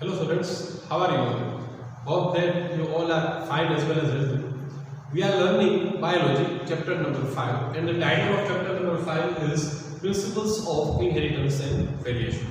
Hello students, how are you? Hope that you all are fine as well as healthy. We are learning biology chapter number 5 and the title of chapter number 5 is Principles of Inheritance and Variation.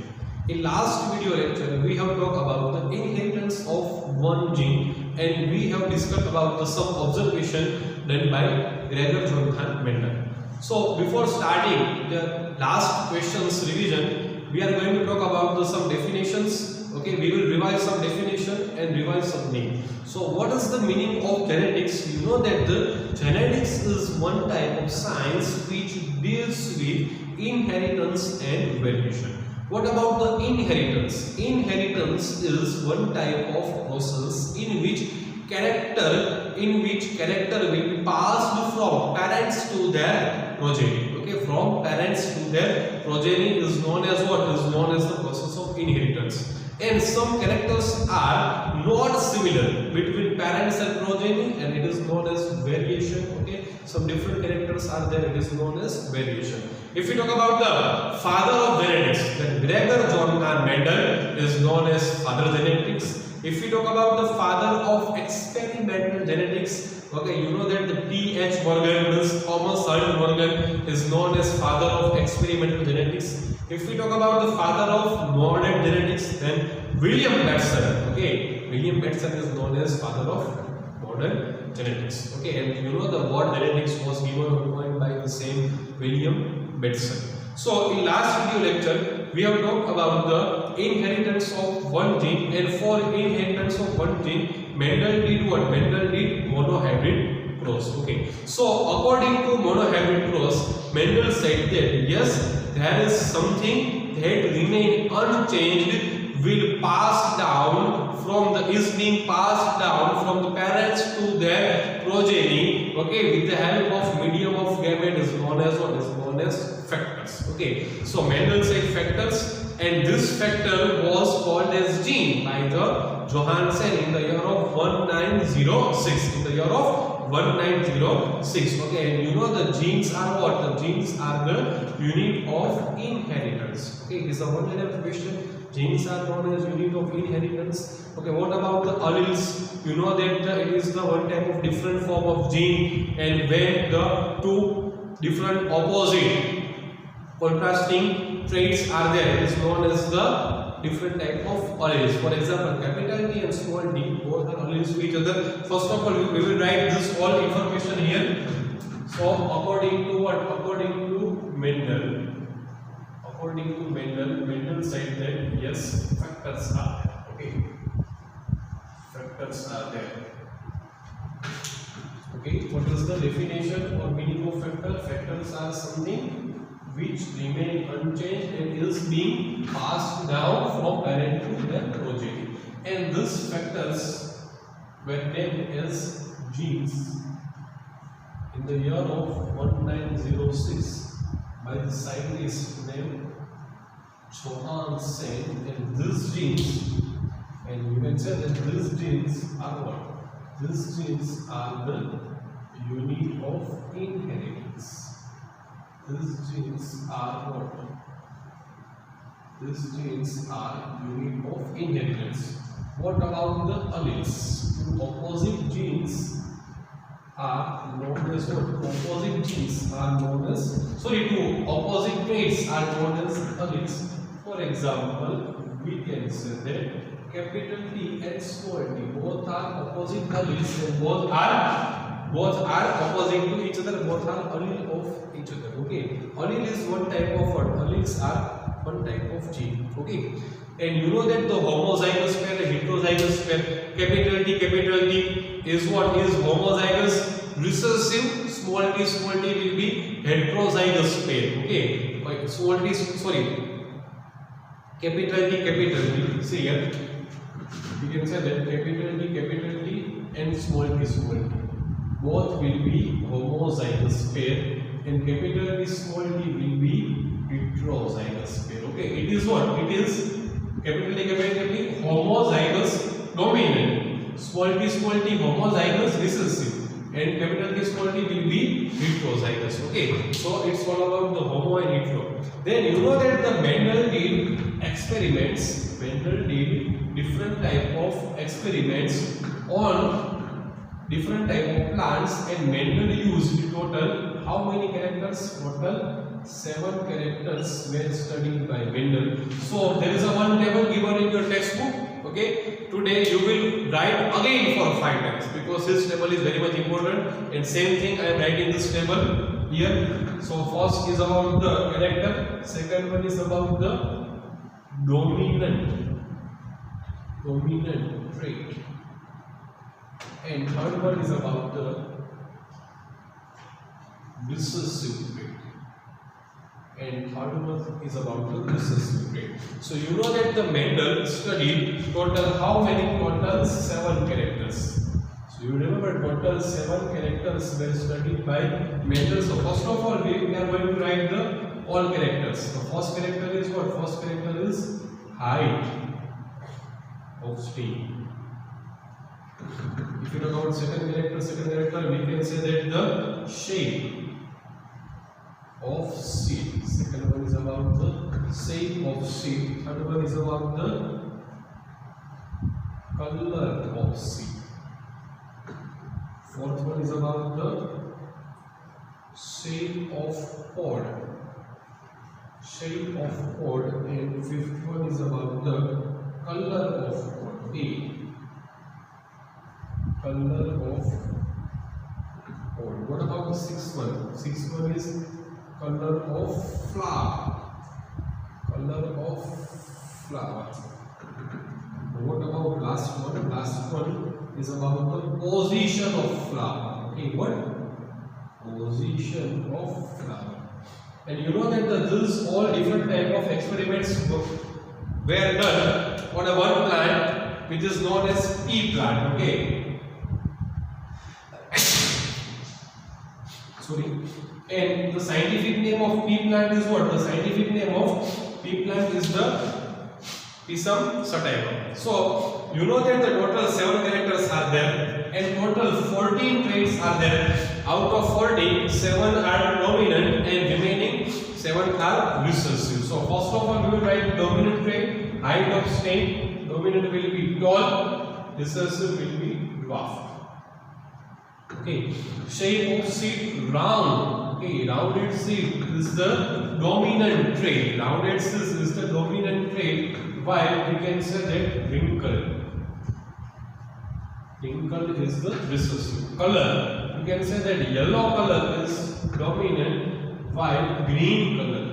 In last video lecture we have talked about the inheritance of one gene and we have discussed about the some observation done by Gregor Jonathan Mendel. So before starting the last questions revision, we are going to talk about the some definitions. Okay, we will revise some definition and revise some name. So what is the meaning of genetics? You know that the genetics is one type of science which deals with inheritance and variation. What about the inheritance? Inheritance is one type of process in which character will be passed from parents to their progeny. Okay, from parents to their progeny is known as what? Is known as the process of inheritance. And some characters are not similar between parents and progeny, and it is known as variation. Okay, some different characters are there, it is known as variation. If we talk about the father of genetics, then Gregor Jonathan Mendel is known as father genetics. If we talk about the father of experimental genetics, okay, you know that the CH Morgan, Thomas Morgan, is known as father of experimental genetics. If we talk about the father of modern genetics, then William Batson. Okay, William Batson is known as father of modern genetics. Okay, and you know the word genetics was given or coined by the same William Batson. So in last video lecture, we have talked about the inheritance of one gene, and for inheritance of one gene, Mendel did what? Mendel did monohybrid cross. Okay, so according to monohybrid cross, Mendel said that yes, there is something that remain unchanged will pass down from the being passed down from the parents to their progeny. Okay, with the help of medium of gamete is known as what? Is known as factors. Okay, so Mendel said factors, and this factor was called as gene by the Johansen in the year of 1906. In the year of 1906. Okay, and you know the genes are what? The genes are the unit of inheritance. Okay, this is a one-liner question. Genes are known as unit of inheritance. Okay, what about the alleles? You know that it is the one type of different form of gene, and when the two different opposite contrasting traits are there, it is known as the different type of alleles. For example, capital T and small d both are alleles to each other. First of all, we will write this all information here. So according to what? According to Mendel. According to Mendel said that yes, factors are there. Okay, factors are there. Okay, what is the definition or meaning of factor? Factors are something which remain unchanged and is being passed down from parent to their progeny. And these factors were named as genes in the year of 1906 by the scientist named Johansen. And these genes, and you can say that these genes are what? These genes are the unit of inheritance. These genes are what? These genes are unit of inheritance. What about the alleles? Two opposite genes are known as what? Opposite genes are known as, two opposite traits are known as alleles. For example, we can say that capital T and small t both are opposite alleles, and both are opposite to each other, both are allele of each other. Okay, allele is one type of what? Alleles are one type of gene. Okay, and you know that the homozygous pair, the heterozygous pair, capital T is what? Is homozygous recessive, small t will be heterozygous pair. Okay, capital T, see here, we can say that capital T and small t both will be homozygous pair, and capital T small t will be heterozygous pair. Okay, it is what? It is capital T homozygous dominant, small t homozygous recessive, and capital T small t will be heterozygous. Okay, so it's all about the homo and hetero. Then you know that the Mendel did experiments. Mendel did different type of experiments on different type of plants, and Mendel used total how many characters? Total 7 characters were studied by Mendel. So there is a one table given in your textbook. Okay, today you will write again for 5 times because this table is very much important, and same thing I am writing this table here. So first is about the character, second one is about the dominant trait, and third one is about the recessive trait, and third one is about the recessive trait. So you know that the Mendel studied total how many? Total 7 characters. So you remember total 7 characters were studied by Mendel. So first of all we are going to write the all characters. The first character is what? First character is height of stem. If you talk about second character we can say that the shape of seed. Second one is about the shape of seed. Third one is about the color of seed. Fourth one is about the shape of pod. And fifth one is about the color of pod. Color of pod. What about the sixth one? Sixth one is color of flower. What about last one? Last one is about the position of flower. Okay, what? Position of flower. And you know that this all different type of experiments were done on a one plant which is known as pea plant. Okay. Sorry. And the scientific name of pea plant is what? The scientific name of pea plant is the Pisum sativa. So you know that the total 7 characters are there, and total 14 traits are there. Out of 14, 7 are dominant and remaining 7 are recessive. So first of all we will write dominant trait, height of stem. Dominant will be tall, recessive will be dwarf. Okay, shape of seed round. Okay, rounded seed is the dominant trait. Rounded seed is the dominant trait. While we can say that wrinkled is the recessive. Color, you can say that yellow color is dominant while green color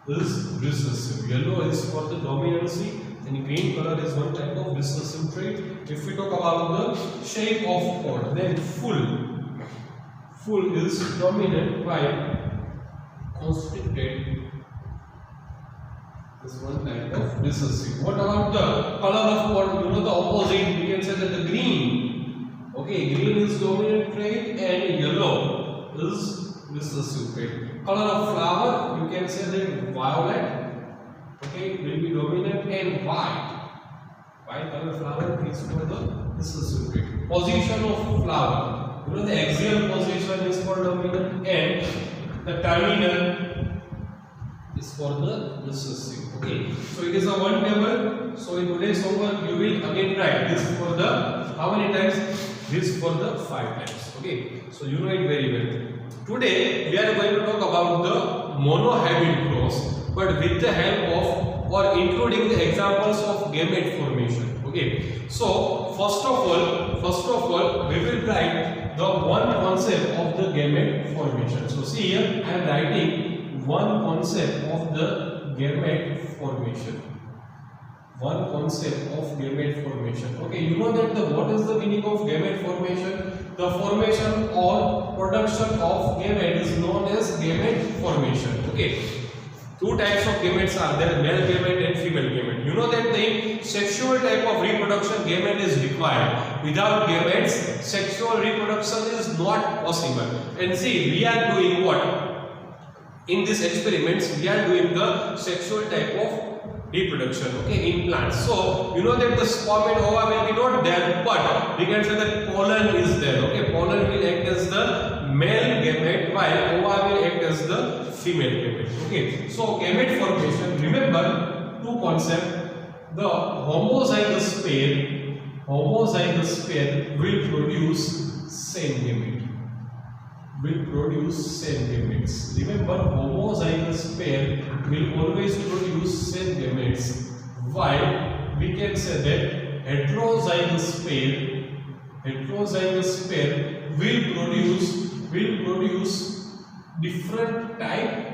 is recessive. Yellow is for the dominancy and green color is one type of recessive trait. If we talk about the shape of pod, then full is dominant while constricted is one type of recessive. What about the color of pod? You know the opposite. We can say that the green. Okay, green is dominant trait and yellow is recessive trait. Color of flower, you can say that violet. Okay, will be dominant, and white. White color flower is for the recessive trait. Position of flower. You know the axial position is for dominant and the terminal is for the recessive. Okay, so it is a one table. So in today's homework you will again write this for the how many times? This for the 5 times. Okay, so you know it very well. Today we are going to talk about the monohybrid cross, but with the help of or including the examples of gamete formation. Okay, so first of all we will write the one concept of the gamete formation. So see here I am writing one concept of the gamete formation. One concept of gamete formation. Okay, you know that what is the meaning of gamete formation? The formation or production of gamete is known as gamete formation. Okay, two types of gametes are there, male gamete and female gamete. You know that the sexual type of reproduction gamete is required. Without gametes, sexual reproduction is not possible. And see, we are doing what? In these experiments, we are doing the sexual type of reproduction, okay, in plants. So you know that the sperm and ova will be not there, but we can say that pollen is there. Okay, pollen will act as the male gamete while ova will act as the female gamete. Okay, so gamete formation, remember two concepts. the homozygous pair will produce same gamete. Remember, homozygous pair will always produce same gametes, while we can say that heterozygous pair will produce different types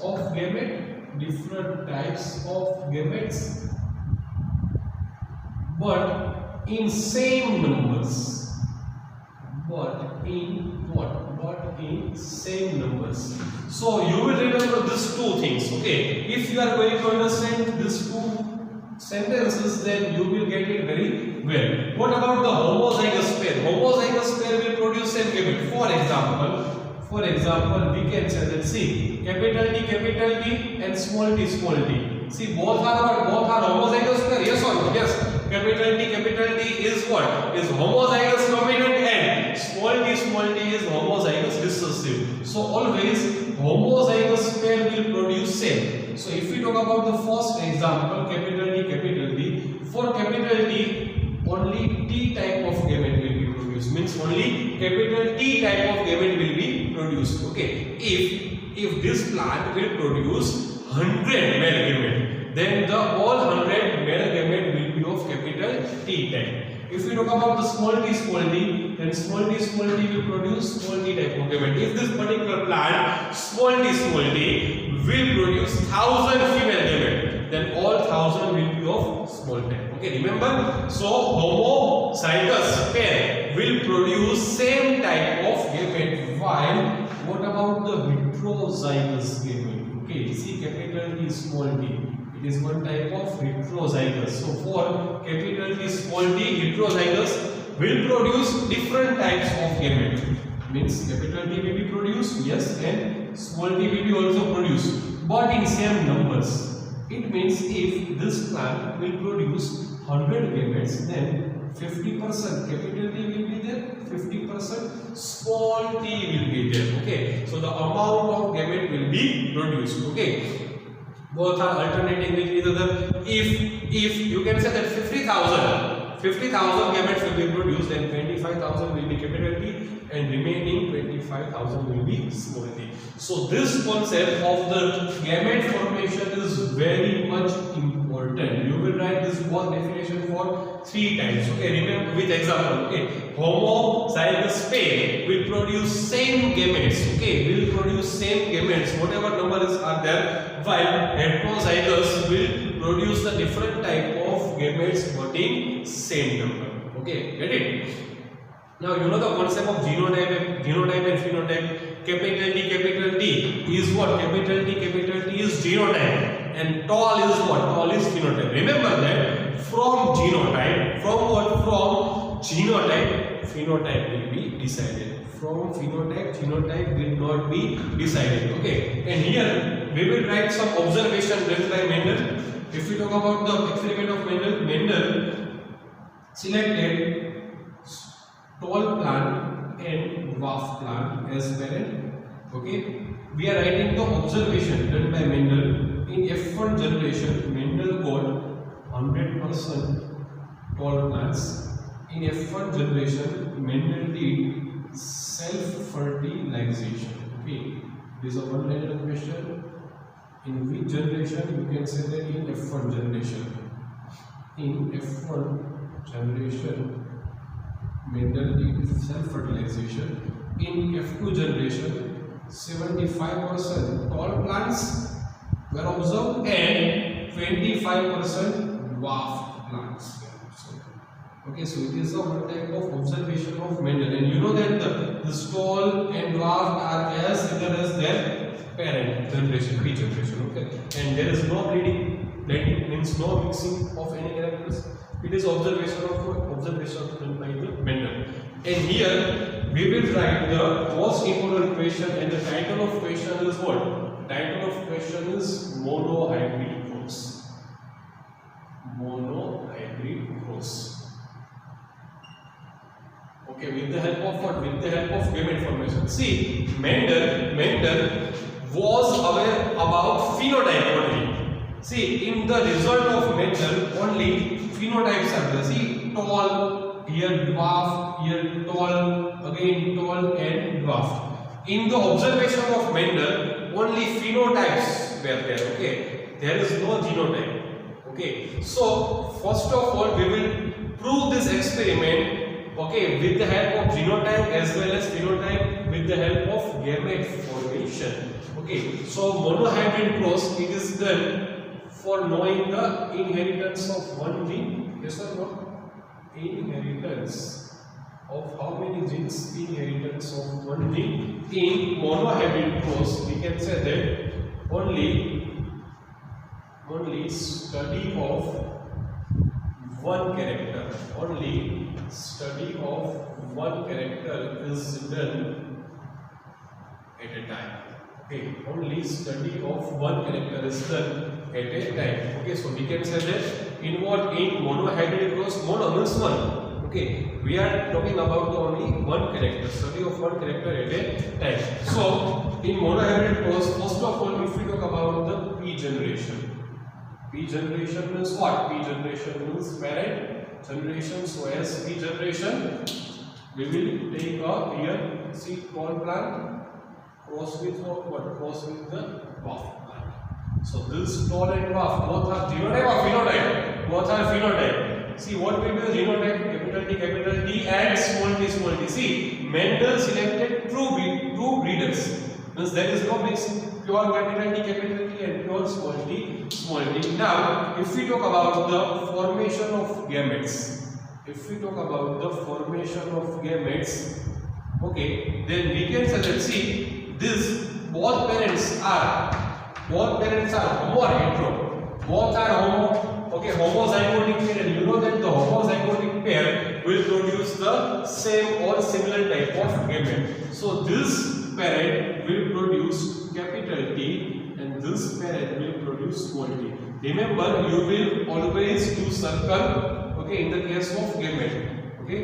of gametes, but in same numbers. In same numbers. So you will remember these two things. Okay, if you are going to understand these two sentences, then you will get it very well. What about the homozygous pair? Homozygous pair will produce same gamete. For example, we can say that, see, capital T and small t. See, both are homozygous pair. Yes or no? Yes. Capital T is what? Is homozygous dominant, and small t is homozygous recessive. So always homozygous pair will produce same. So if we talk about the first example, capital T, for capital T, only T type of gamete will be produced. Means only capital T type of gamete will be produced. Okay. If this plant will produce 100 male gamete, then the all 100 male gamete will be of capital T type. If we talk about the small t, then small t will produce small t type of gamete. If this particular plant, small t will produce 1000 female gamete, then all 1000 will be of small type. Okay, remember? So homozygous pair will produce same type of gamete, while what about the heterozygous gamete? Okay, see, capital T, small t. It is one type of heterozygous. So for capital T, small t, heterozygous will produce different types of gamete. Means capital T will be produced, yes, and small t will be also produced, but in same numbers. It means if this plant will produce 100 gametes, then 50% capital T will be there, 50% small t will be there. Okay, so the amount of gamete will be produced. Okay, both are alternating with each other. If you can say that 50,000 gametes will be produced, then 25,000 will be capital T and remaining 25,000 will be small t. So this concept of the gamete formation is very much important. You will write this one definition for 3 times. Okay, remember with example. Okay, homozygous pair will produce same gametes. Okay, will produce same gametes, whatever numbers are there, while heterozygous will produce the different type of gametes but in same number. Okay, get it? Now you know the concept of genotype and phenotype. Capital T is what? Capital T is genotype, and tall is what? Tall is phenotype. Remember that from genotype, from genotype, phenotype will be decided. From phenotype will not be decided. Okay, and here we will write some observation done by Mendel. If we talk about the experiment of Mendel selected tall plant and dwarf plant as parent. Okay, we are writing the observation done by Mendel. In F1 generation, Mendel got 100% tall plants. In F1 generation, Mendel did self-fertilization. Okay, this is a one-liner question. In which generation? You can say that in F1 generation. In F1 generation, Mendel did self-fertilization. In F2 generation, 75% tall plants were observed and 25% dwarf plants were observed. Okay, so it is a one type of observation of Mendel, and you know that the tall and dwarf are as similar as their parent generation, P generation. Okay, and there is no bleeding. Blending means no mixing of any characters. It is observation done by the Mendel. And here we will write the most important question, and the title of question is what? Title of question is monohybrid growth. Monohybrid growth. Okay, with the help of what? With the help of gamete formation. See, Mendel was aware about phenotype only. See, in the result of Mendel, only phenotypes are there. See, tall, here dwarf, here tall, again tall and dwarf. In the observation of Mendel, only phenotypes were there. Okay, there is no genotype. Okay, so first of all, we will prove this experiment. Okay, with the help of genotype as well as phenotype, with the help of gamete formation. Okay, so monohybrid cross, it is done for knowing the inheritance of one gene. Yes or no? Inheritance of how many genes? Inheritance of one gene. In monohybrid cross, we can say that only study of one character. Only study of one character is done at a time. Okay, only study of one character is done at a time. Okay, so we can say that involved in monohybrid cross, mono means one. Okay, we are talking about only one character, study of one character at a time. So in monohybrid cross, first of all, if we talk about the P generation. P generation means what? P generation means parent generation. So as P generation, we will take a here seed corn plant cross with what? Cross with the dwarf plant. So this tall and dwarf both are genotype or phenotype? Both are phenotype. See what will be the genotype? Capital T and small t. See, Mendel selected true breeders. Means there is no mixing. Pure capital T and pure small t. Now, if we talk about the formation of gametes, okay, then we can say that see this both parents are homo or hetero. Both are homo. Okay, homozygotic pair, and you know that the homozygotic pair will produce the same or similar type of gamete. So this parent will produce capital T and this parent will produce small t. Remember, you will always do circle, okay, in the case of gamete. Okay,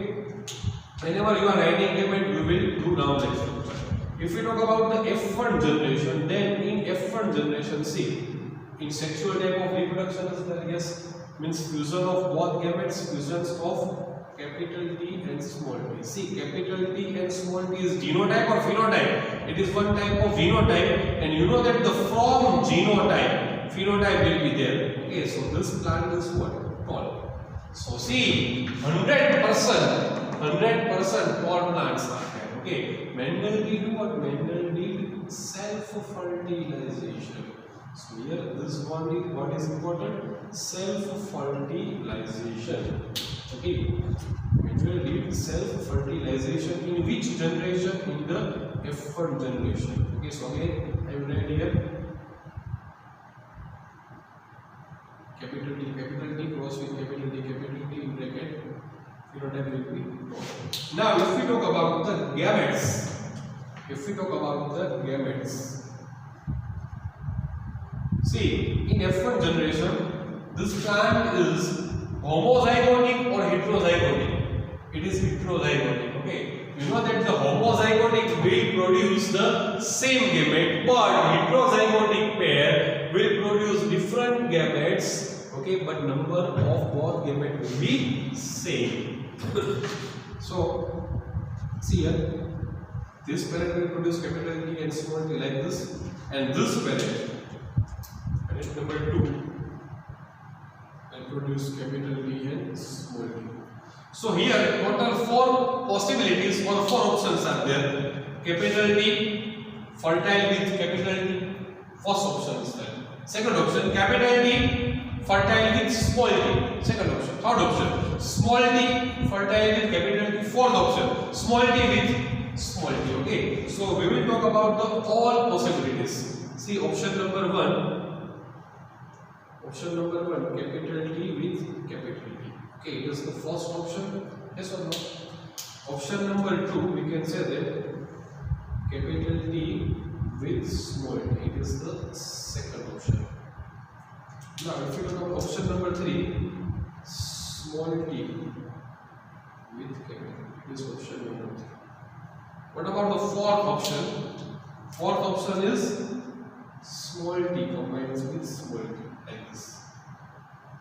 whenever you are writing gamete, you will do down like circle. If we talk about the F1 generation, then in F1 generation, see, in sexual type of reproduction is there, yes, means fusion of both gametes, fusions of capital T and small t. See, capital T and small t is genotype or phenotype? It is one type of genotype, and you know that the from genotype, phenotype will be there. Okay, so this plant is what? Tall. So see, 100% tall plants are there. Okay, Mendel did what? Mendel did self-fertilization. So here this one is what is important? Self-fertilization. Okay, Mendel did self-fertilization in which generation? In the F1 generation. Okay, so again I will write here capital T cross with capital T in bracket. Phenotype will be tall. Now, if we talk about the gametes, see, in F1 generation, this plant is homozygotic or heterozygotic? It is heterozygotic. Okay, you know that the homozygotic will produce the same gamete, but heterozygotic pair will produce different gametes. Okay, but number of both gamete will be same. So, see here, this parent will produce capital T and small t like this, and this parent number 2 will produce capital T and small t. So here total 4 possibilities or 4 options are there. Capital T fertile with capital T, first option is there. Second option, capital T fertile with small t, second option. Third option, small t fertile with capital T, fourth option, small t with small t. Okay, so we will talk about the all possibilities. See option number 1, capital T with capital T. Okay, it is the first option, yes or no? Option number 2, we can say that capital T with small t, it is the second option. Now, if you look at option number 3, small t with capital T, this option number 3. What about the fourth option? Fourth option is small t combines with small t. like this.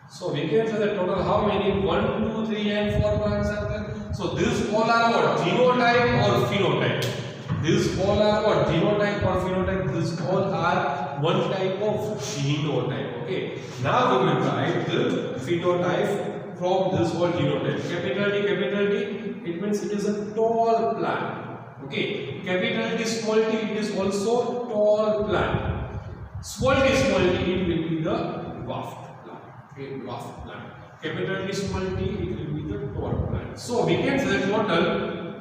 So we can say that total how many 1, 2, 3 and 4 plants are there. So these all are what? Genotype or phenotype. These all are what? Genotype or phenotype. These all are one type of genotype. Okay. Now we will write the phenotype from this whole genotype. Capital D, it means it is a tall plant. Okay. Capital D, small t, it is also tall plant. Small t, it will be the dwarf plant. Okay, dwarf plant. Capital D, small t, it will be the tall plant. So we can say total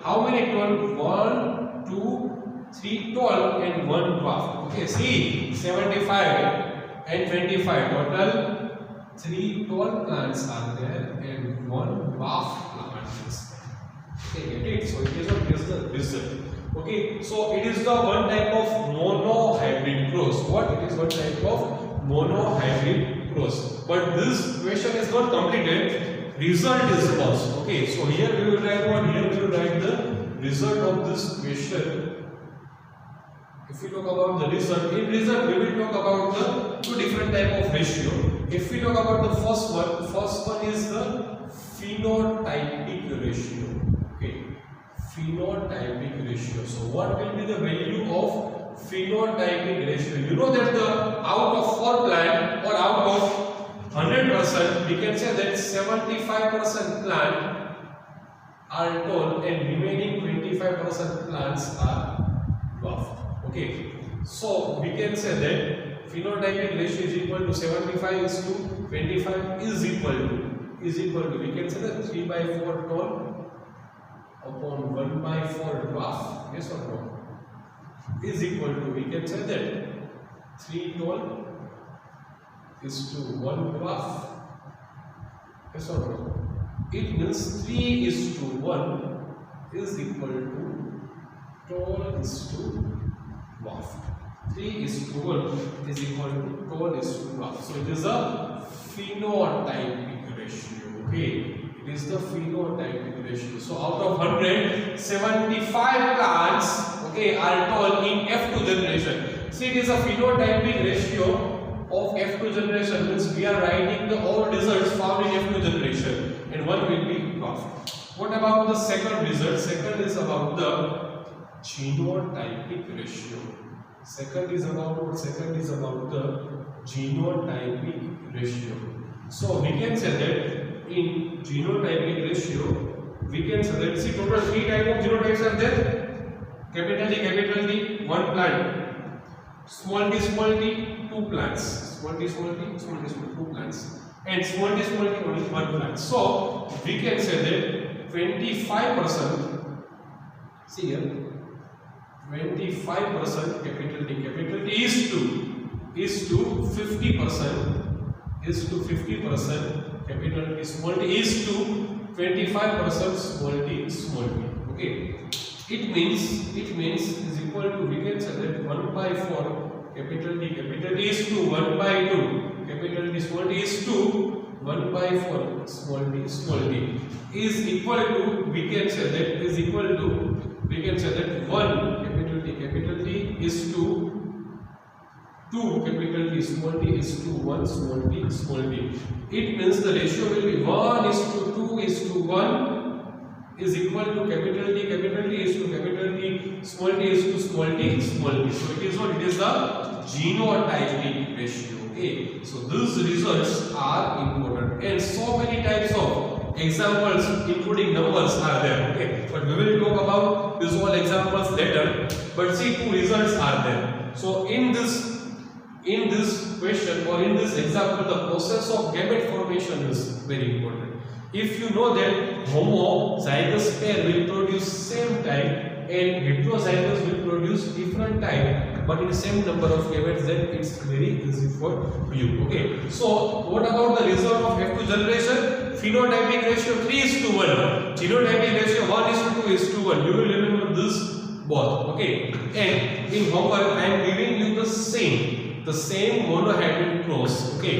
how many tall? 1, 2, 3 tall and 1 dwarf. Okay, see 75 and 25 total 3 tall plants are there and 1 dwarf plant is there. Okay, get it? So it is the result. Okay, so it is the one type of monohybrid cross. What? It is one type of monohybrid cross. But this question is not completed. Result is false. Okay, so here we will write what? Here we will write the result of this question. If we talk about the result, in result we will talk about the two different type of ratio. If we talk about the first one is the phenotypic ratio. Okay, phenotypic ratio. So what will be the value of phenotypic ratio? You know that the out of 4 plant or out of 100%, we can say that 75% plant are tall and remaining 25% plants are dwarf. Okay, so we can say that phenotypic ratio is equal to 75 is to 25 is equal to we can say that 3 by 4 tall upon 1 by 4 dwarf. Yes or no? Is equal to, we can say that 3 tall is to 1 dwarf. Yes or no? It means 3 is to 1 is equal to tall is to dwarf. 3 is to 1 is equal to tall is to dwarf. So it is a phenotypic ratio. Okay, it is the phenotypic ratio. So out of 100, 75 plants, okay, are tall in F2 generation. See, it is a phenotypic ratio of F2 generation. Means we are writing the all results found in F2 generation, and one will be dwarf. What about the second result? Second is about the genotypic ratio. Second is about what? Second is about the genotypic ratio. So we can say that in genotypic ratio, we can say that, see, total 3 type of genotypes are there. Capital D, 1 plant. Small t, 2 plants. Small t, 2 plants. And small t, only 1 plant. So we can say that 25%, see here, 25% capital T is to 50% capital T small t is to 25% small t. Okay, it means is equal to, we can say that 1 by 4 capital T is to 1 by 2 capital T small t is to 1 by 4 small t is equal to, we can say that is equal to, we can say that 1 capital T is to 2 capital T small t is to 1 small t. It means the ratio will be 1 is to 2 is to 1 is equal to capital T is to capital T small t is to small t. So it is what? It is the genotypic ratio. Okay, so these results are important, and so many types of examples including numbers are there. Okay, but we will talk about these all examples later. But see, 2 results are there. So in this question or in this example, the process of gamete formation is very important. If you know that homozygous pair will produce same type and heterozygous will produce different type but in the same number of gametes, then it's very easy for you. Okay, so what about the result of F2 generation? Phenotypic ratio 3 is to 1, genotypic ratio 1 is to 2 is to 1. You will remember this both. Okay, and in homework I am giving you the same monohybrid cross. Okay,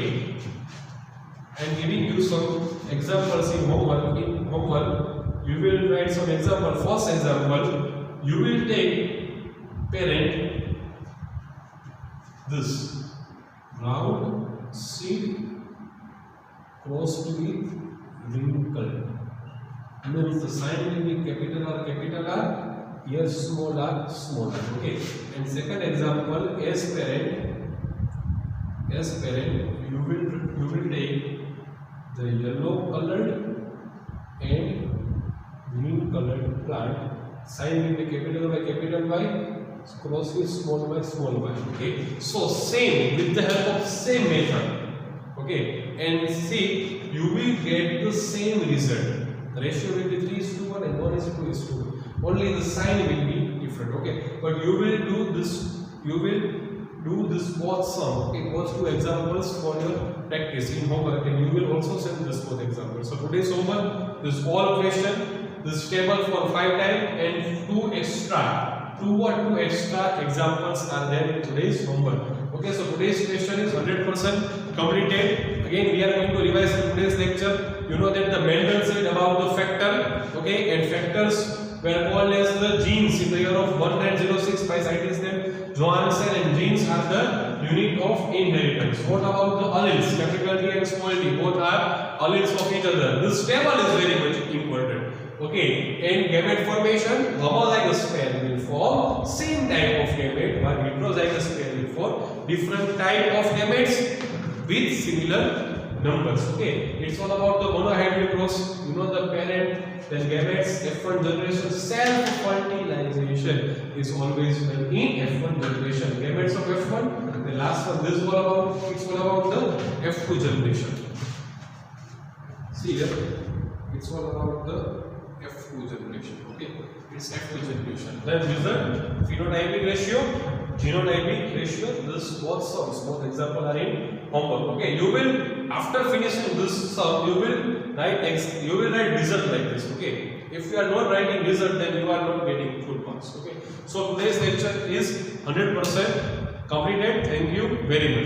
I am giving you some examples in homework. In homework you will write some example. First example, you will take parent this round seed crossed with wrinkled. Means the sign will be capital R, here small r, small r. Okay. And second example, as parent, you will take the yellow colored and green colored plant. Sign will be capital Y, cross with small y. Okay. So same, with the help of same method. Okay. And see, you will get the same result. The ratio will be 3:1 and 1:2:2. Only the sign will be different. Okay. But you will do this. Both sum. Okay. Both two examples for your practice in homework, and you will also send this both examples. So today's homework, this all question, this table for 5 times and 2 extra examples are there in today's homework. Okay, so today's question is 100% completed. Again, we are going to revise today's lecture. You know that the Mendel said about the factor, okay, and factors were called as the genes in the year of 1906 by scientists named Johansen, and genes are the unit of inheritance. What about the alleles? Capital T and small t, both are alleles of each other. This table is very much important. Okay, and gamete formation, homologous pair will form same type of gamete, while heterozygous pair will form different type of gametes with similar numbers. Okay, it's all about the monohybrid cross. You know the parent, then gametes, F1 generation, self-fertilization is always done in F1 generation. Gametes of F1, the last one, this is all about, it's all about the F2 generation. See here, it's all about the F2 generation. Okay, it's F2 generation. Then result, phenotypic ratio, genotypic ratio. This both sums, both example are in homework. Okay, you will, after finishing this sum, you will write result like this. Okay, if you are not writing result, then you are not getting full marks. Okay, so today's lecture is 100% completed. Thank you very much.